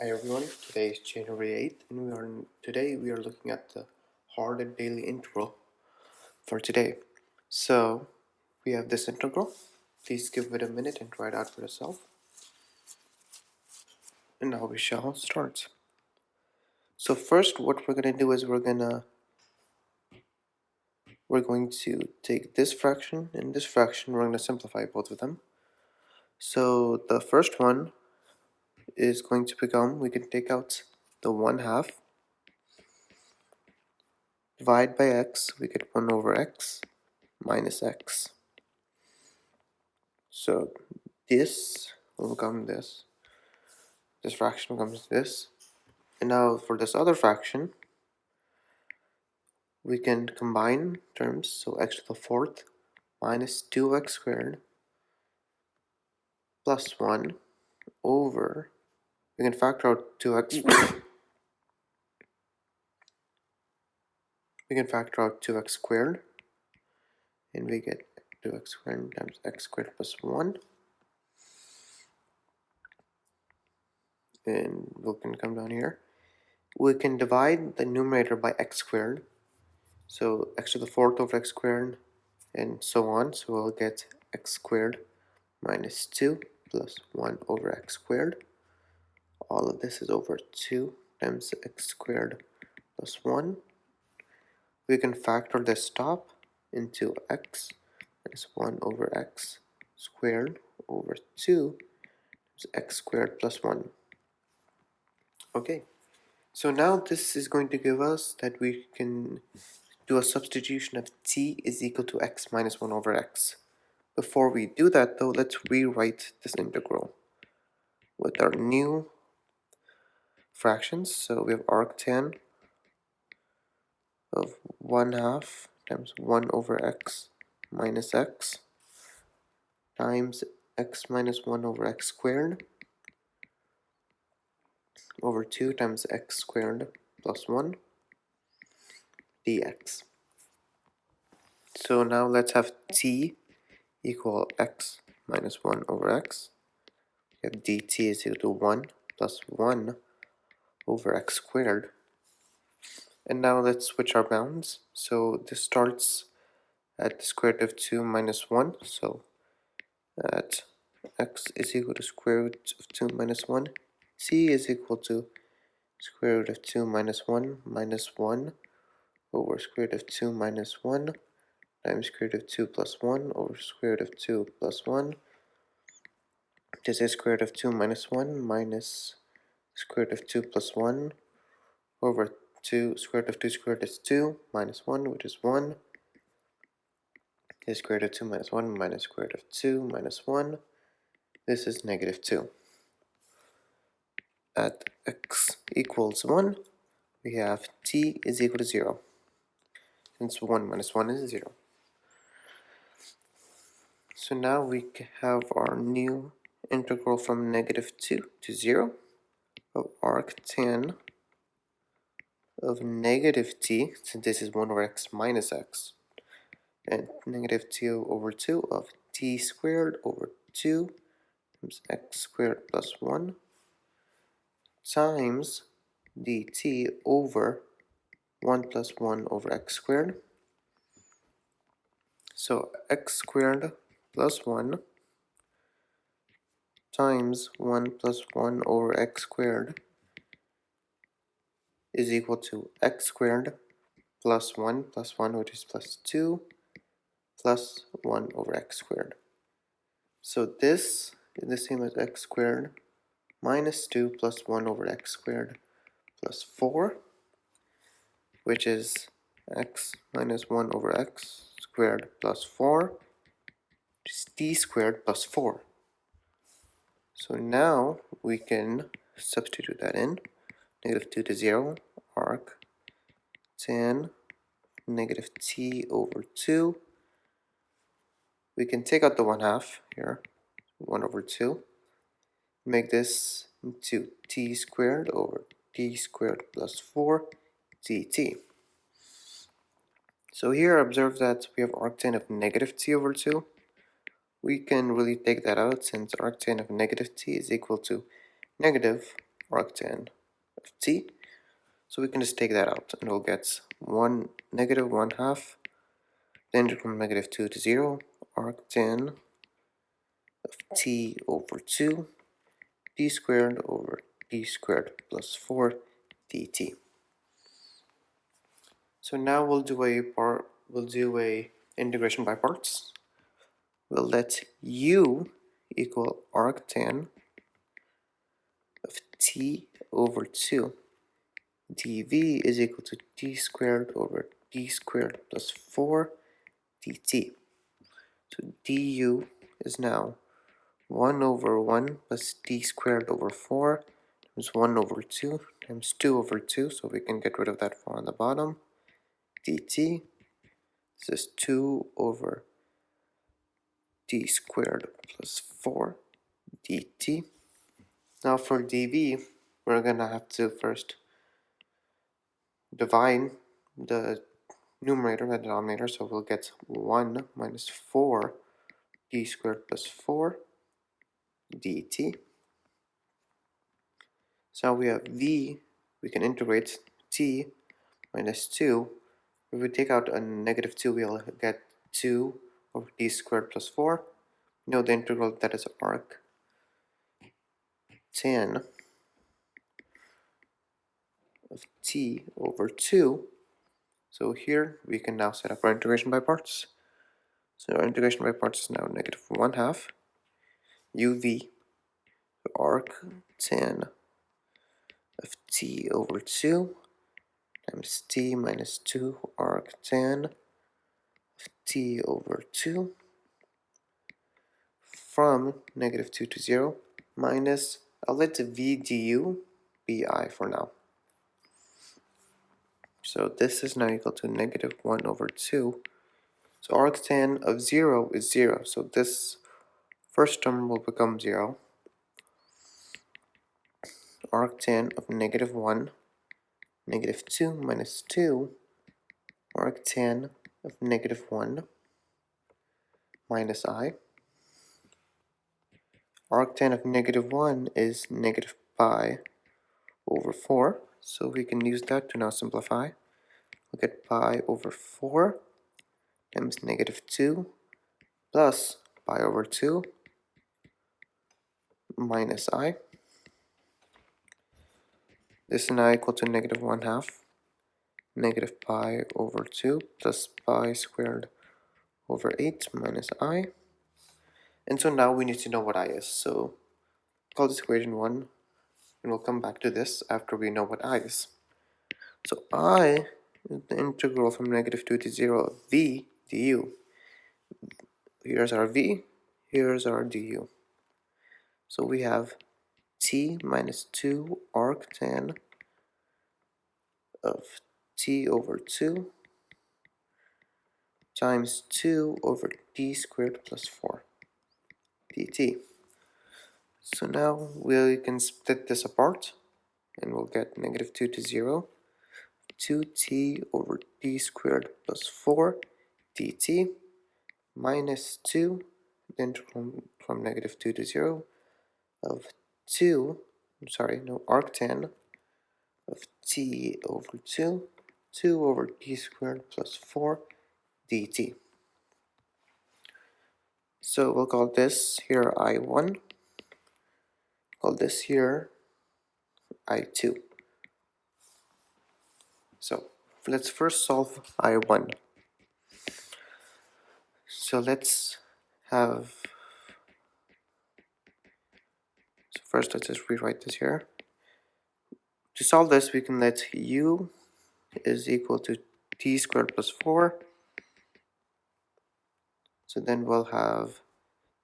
Hi everyone, today is January 8th and today we are looking at the hard daily integral for today. So we have this integral. Please give it a minute and try it out for yourself. And now we shall start. So first what we're going to do is we're going to take this fraction and this fraction. We're going to simplify both of them. So the first one is going to become, we can take out the 1/2. Divide by x, we get 1 over x minus x. So this will become this. This fraction becomes this. And now for this other fraction, we can combine terms. So x to the 4th minus 2x squared plus 1 over, we can factor out 2x. We can factor out 2x squared. And we get 2x squared times x squared plus 1. And we can come down here. We can divide the numerator by x squared. So x to the 4th over x squared and so on. So we'll get x squared minus 2 plus 1 over x squared. All of this is over 2 times x squared plus 1. We can factor this top into x minus 1 over x squared over 2 times x squared plus 1. Okay, so now this is going to give us that we can do a substitution of t is equal to x minus 1 over x. Before we do that though, let's rewrite this integral with our new fractions. So we have arctan of 1/2 times 1 over x minus x times x minus 1 over x squared over 2 times x squared plus 1 dx. So now let's have t equal x minus 1 over x. We have dt is equal to 1 plus 1 over x squared. And now let's switch our bounds. So this starts at the square root of 2 minus 1. So at x is equal to square root of 2 minus 1. C is equal to square root of 2 minus 1 over square root of 2 minus 1 times square root of 2 plus 1 over square root of 2 plus 1. This is square root of 2 minus 1 minus square root of 2 plus 1 over 2 square root of 2 squared is 2 minus 1, which is 1. This square root of 2 minus 1 minus square root of 2 minus 1. This is negative 2. At x equals 1, we have t is equal to 0. Since 1 minus 1 is 0. So now we have our new integral from negative 2 to 0 of arctan of negative t, since this is 1 over x minus x, and negative 2 over 2 of t squared over 2 times x squared plus 1 times dt over 1 plus 1 over x squared. So x squared plus 1 times 1 plus 1 over x squared is equal to x squared plus 1, which is plus 2, plus 1 over x squared. So this is the same as x squared minus 2 plus 1 over x squared plus 4, which is x minus 1 over x squared plus 4, which is t squared plus 4. So now we can substitute that in. Negative 2 to 0, arc tan negative t over 2. We can take out the 1/2 here, 1 over 2. Make this into t squared over t squared plus 4 dt. So here observe that we have arctan of negative t over 2. We can really take that out since arctan of negative t is equal to negative arctan of t. So we can just take that out and we'll get 1 negative 1 half, the integral from negative 2 to 0, arctan of t over 2, d squared over d squared plus 4 dt. So now we'll do a integration by parts. We'll let u equal arctan of t over 2 dv is equal to d squared over d squared plus 4 dt. So du is now 1 over 1 plus d squared over 4 times 1 over 2 times 2 over 2, so we can get rid of that 4 on the bottom. dt, this is 2 over d squared plus 4 dt. Now for dv, we're going to have to first divide the numerator by the denominator, so we'll get 1 minus 4 d squared plus 4 dt. So now we have v, we can integrate t minus 2. If we take out a negative 2, we'll get 2 over d squared plus 4. We know the integral that is arc tan of t over 2. So here we can now set up our integration by parts. So our integration by parts is now negative 1 half uv arc tan of t over 2 times t minus 2 arc tan of t over 2 from negative 2 to 0 minus, I'll let the v du be I for now. So this is now equal to negative 1 over 2. So arctan of 0 is 0. So this first term will become 0. Arctan of negative 1, negative 2 minus 2, arctan of negative 1 minus I. Arctan of negative 1 is negative pi over 4. So we can use that to now simplify. We'll get pi over 4 times negative 2 plus pi over 2 minus I. This is now equal to negative 1 half negative pi over 2 plus pi squared over 8 minus I. And so now we need to know what I is. So call this equation 1, and we'll come back to this after we know what I is. So I is the integral from negative 2 to 0 of v du. Here's our v, here's our du. So we have t minus 2 arctan of t over 2 times 2 over d squared plus 4 dt. So now we can split this apart and we'll get negative 2 to 0, 2t over d squared plus 4 dt minus 2, the integral from negative 2 to 0 of arctan of t over 2, 2 over d squared plus 4 dt. So we'll call this here I1, call this here I2. So let's first solve I1. So let's first let's just rewrite this here. To solve this, we can let u is equal to t squared plus 4. So then we'll have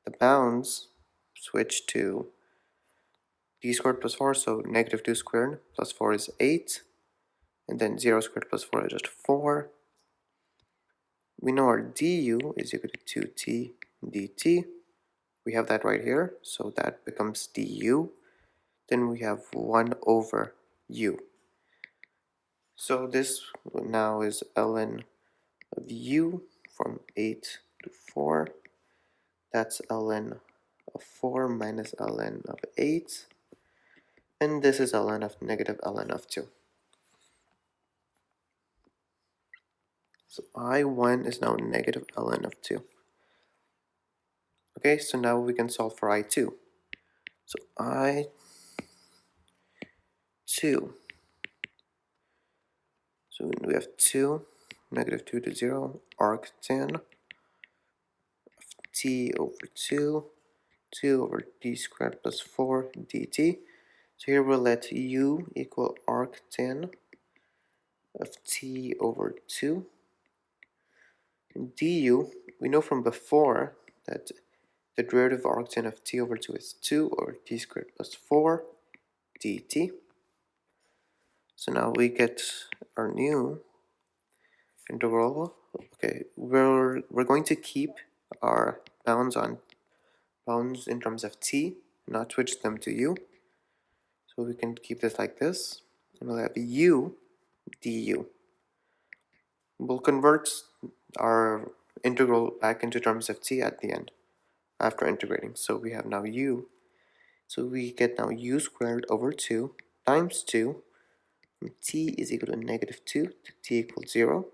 the bounds switch to d squared plus 4, so negative 2 squared plus 4 is 8, and then 0 squared plus 4 is just 4. We know our du is equal to 2t dt. We have that right here, so that becomes du. Then we have 1 over u. So this now is ln of u from 8 to 4. That's ln of 4 minus ln of 8. and this is ln of negative ln of 2. So I1 is now negative ln of 2. Okay, so now we can solve for I2. So I2, so we have 2, negative 2 to 0, arctan of t over 2, 2 over d squared plus 4 dt. So here we'll let u equal arctan of t over 2. And du, we know from before that the derivative of arctan of t over 2 is 2 over t squared plus 4 dt. So now we get our new integral. Okay, we're going to keep our bounds in terms of t, not switch them to u. So we can keep this like this, and we'll have u du. We'll convert our integral back into terms of t at the end after integrating. So we have now u. So we get now u squared over 2 times 2. T is equal to negative 2 to t equals 0.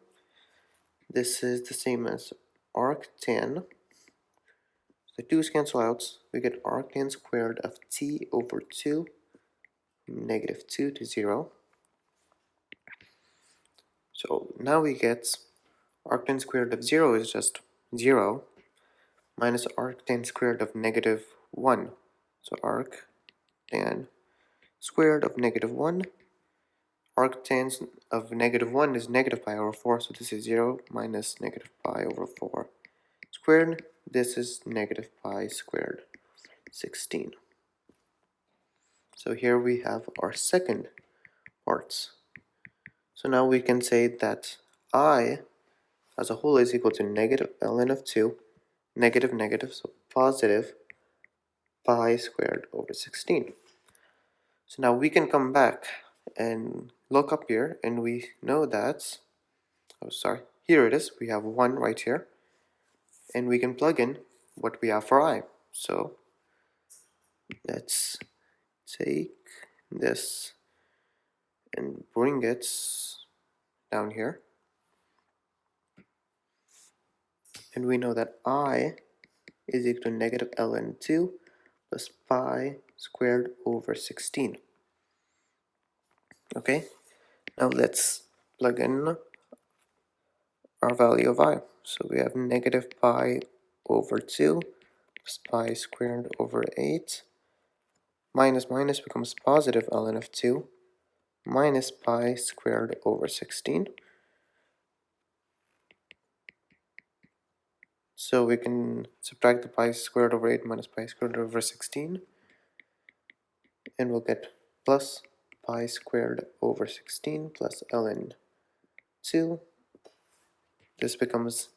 This is the same as arctan. The 2's cancel out. We get arctan squared of t over 2, negative 2 to 0. So now we get arctan squared of 0 is just 0 minus arctan squared of negative 1. So arctan squared of negative 1. Arctan of negative 1 is negative pi over 4, so this is 0 minus negative pi over 4 squared. This is negative pi squared 16. So here we have our second parts. So now we can say that I as a whole is equal to negative ln of 2, negative negative, so positive pi squared over 16. So now we can come back and look up here, and we know that, here it is, we have 1 right here, and we can plug in what we have for I. So let's take this and bring it down here, and we know that I is equal to negative ln 2 plus pi squared over 16. Okay, now let's plug in our value of I. So we have negative pi over 2 plus pi squared over 8. Minus minus becomes positive ln of 2 minus pi squared over 16. So we can subtract the pi squared over 8 minus pi squared over 16, and we'll get plus pi squared over 16 plus ln 2. This becomes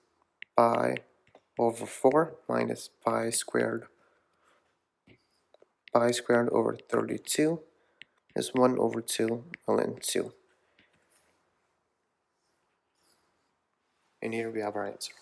pi over 4 minus pi squared over 32 is 1 over 2 ln 2. And here we have our answer.